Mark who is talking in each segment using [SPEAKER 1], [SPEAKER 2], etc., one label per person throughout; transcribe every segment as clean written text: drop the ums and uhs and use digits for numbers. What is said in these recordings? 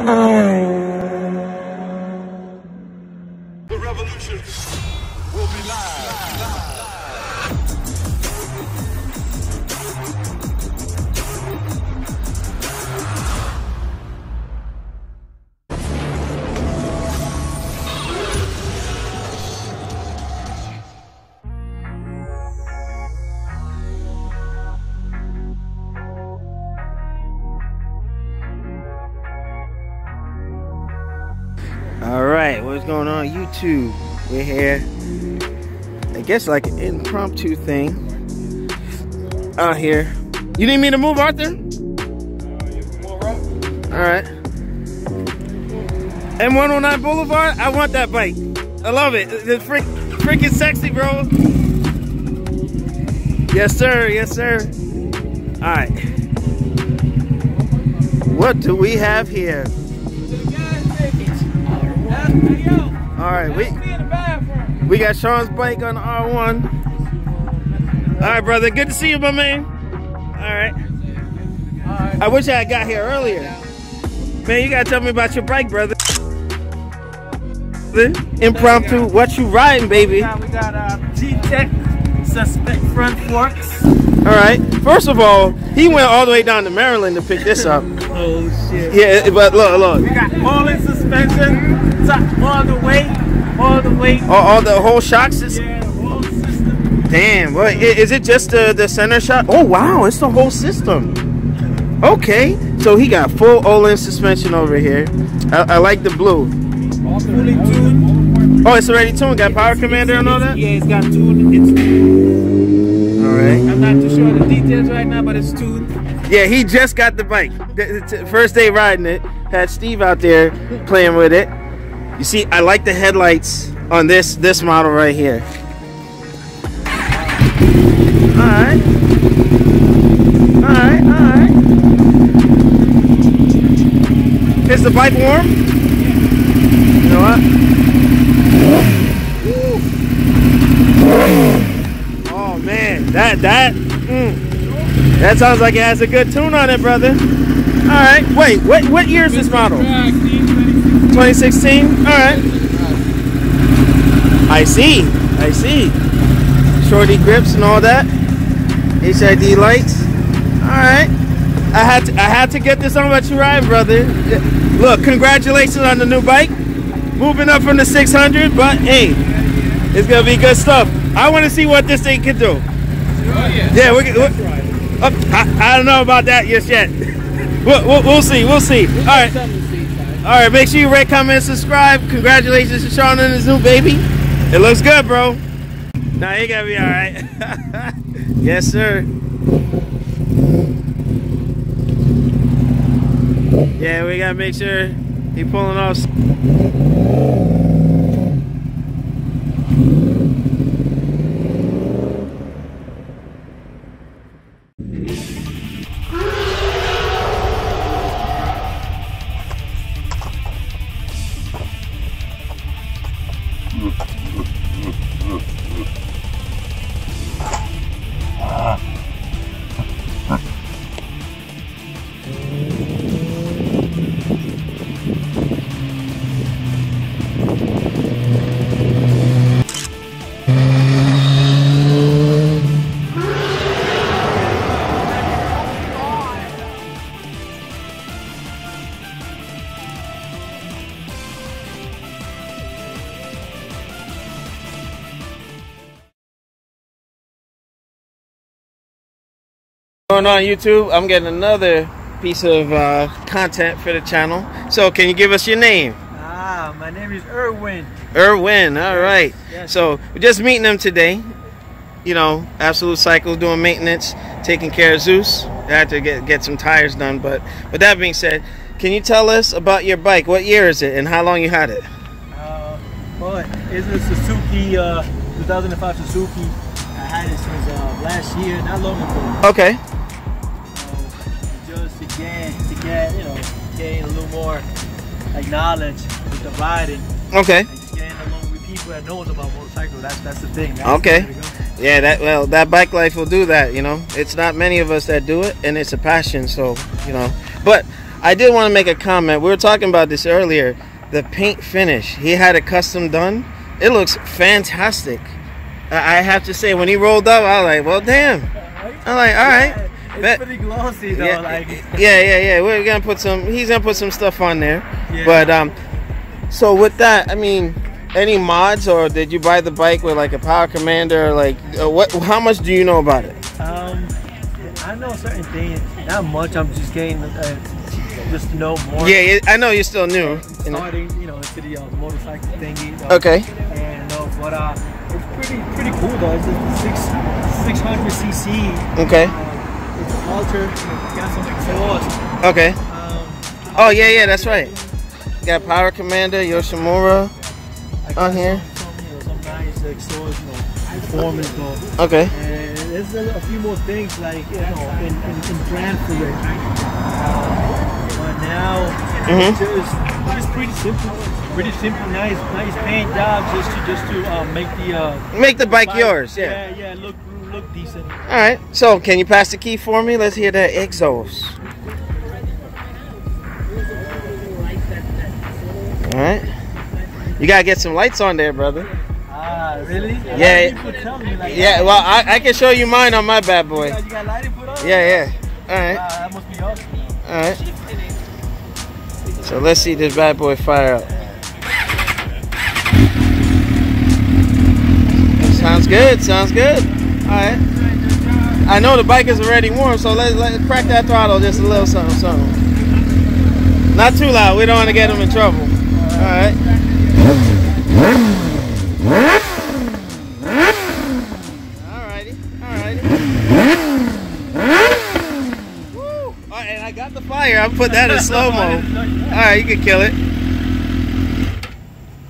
[SPEAKER 1] The revolution will be live.
[SPEAKER 2] All right, what's going on YouTube? We're here. I guess like an impromptu thing out here. You need me to move, Arthur? All right. M109 Boulevard. I want that bike. I love it. It's freaking sexy, bro. Yes, sir. Yes, sir. All right. What do we have here? Alright, we got Sean's bike on the R1. Alright, brother, good to see you, my man. Alright. I wish I had got here earlier. Man, you gotta tell me about your bike, brother. Impromptu, what you riding, baby?
[SPEAKER 3] We got G-Tech suspect front forks.
[SPEAKER 2] Alright, first of all, he went all the way down to Maryland to pick this up.
[SPEAKER 3] Oh shit.
[SPEAKER 2] Yeah, but look.
[SPEAKER 3] We got all-in suspension, all the way.
[SPEAKER 2] All the whole shock system?
[SPEAKER 3] Yeah, the whole system.
[SPEAKER 2] Damn, what is it just the center shock? Oh wow, it's the whole system. Okay, so he got full all-in suspension over here. I like the blue.
[SPEAKER 3] All fully tuned.
[SPEAKER 2] Oh, it's already tuned. Got power commander and all that?
[SPEAKER 3] Yeah, it's got tuned. It's tuned.
[SPEAKER 2] Alright.
[SPEAKER 3] I'm not too sure of the details right now, but it's tuned.
[SPEAKER 2] Yeah, he just got the bike. First day riding it. Had Steve out there playing with it. You see, I like the headlights on this model right here. Alright. Is the bike warm? You know what? Oh man, that sounds like it has a good tune on it, brother. Alright, wait, what year is this model? 2016? Alright. I see. Shorty grips and all that. HID lights. Alright. I had to get this on what you ride, brother. Look, congratulations on the new bike. Moving up from the 600, but hey, it's gonna be good stuff. I want to see what this thing can do. Yeah, I don't know about that just yet. We'll see. All right, make sure you rate, comment, subscribe. Congratulations to Sean and his new baby. It looks good, bro. Nah, you gotta be all right. Yes, sir. Yeah, we gotta make sure he pulling off. Going on YouTube, I'm getting another piece of content for the channel. So can you give us your name?
[SPEAKER 3] My name is Erwin.
[SPEAKER 2] Erwin, all right.
[SPEAKER 3] Yes.
[SPEAKER 2] So we're just meeting him today. You know, Absolute Cycles doing maintenance, taking care of Zeus. I had to get some tires done, but with that being said, can you tell us about your bike? What year is it and how long you had it?
[SPEAKER 3] Well, it's a Suzuki, 2005 Suzuki. I had it since last year, not long ago.
[SPEAKER 2] Okay.
[SPEAKER 3] Just to get, you know, gain a little more like knowledge with the riding.
[SPEAKER 2] Okay.
[SPEAKER 3] And just getting along with people that knows about motorcycles. That's the thing.
[SPEAKER 2] Okay. Yeah, that bike life will do that, you know. It's not many of us that do it, and it's a passion, so, you know. But I did want to make a comment. We were talking about this earlier. The paint finish. He had it custom done. It looks fantastic. I have to say, when he rolled up, I was like, well, damn. I'm like, all right.
[SPEAKER 3] It's pretty glossy though.
[SPEAKER 2] Yeah. We're gonna put some. He's gonna put some stuff on there.
[SPEAKER 3] Yeah.
[SPEAKER 2] But so with that, I mean, any mods, or did you buy the bike with like a Power Commander? Or like, what? How much do you know about it?
[SPEAKER 3] I know certain things. Not much. I'm just getting just to know more.
[SPEAKER 2] Yeah, I know you're still new.
[SPEAKER 3] Starting, into the motorcycle thingy.
[SPEAKER 2] Okay.
[SPEAKER 3] And but it's pretty cool though. It's a 600 cc.
[SPEAKER 2] Okay.
[SPEAKER 3] It's an Alter. Got some exhaust.
[SPEAKER 2] Okay. Oh yeah, that's right. Got Power Commander, Yoshimura on here.
[SPEAKER 3] Some nice exhaust, performance though.
[SPEAKER 2] Okay.
[SPEAKER 3] And there's a few more things like in plan for it. But now it's just pretty simple. Pretty simple, nice paint job just to
[SPEAKER 2] make the bike yours.
[SPEAKER 3] Yeah, look decent.
[SPEAKER 2] All right. So can you pass the key for me? Let's hear that exhaust. All right. You gotta get some lights on there, brother.
[SPEAKER 3] Really?
[SPEAKER 2] Yeah. Well, I can show you mine on my bad boy.
[SPEAKER 3] You got lighting put on?
[SPEAKER 2] Yeah. All right.
[SPEAKER 3] That must be awesome.
[SPEAKER 2] All right. So let's see this bad boy fire up. Sounds good. All right. I know the bike is already warm, so let's crack that throttle just a little something. Not too loud. We don't want to get them in trouble. All right. Alrighty. Woo! And I got the fire. I'll put that in slow mo. All right, you can kill it.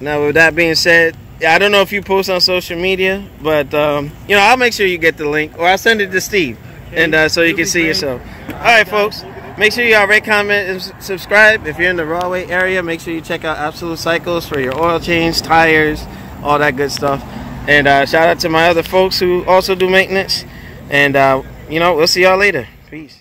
[SPEAKER 2] Now, with that being said, I don't know if you post on social media, but I'll make sure you get the link, or I'll send it to Steve, and so you can see yourself. All right, folks. Make sure y'all rate, comment, and subscribe. If you're in the Rahway area, make sure you check out Absolute Cycles for your oil change, tires, all that good stuff. And shout out to my other folks who also do maintenance. And we'll see y'all later. Peace.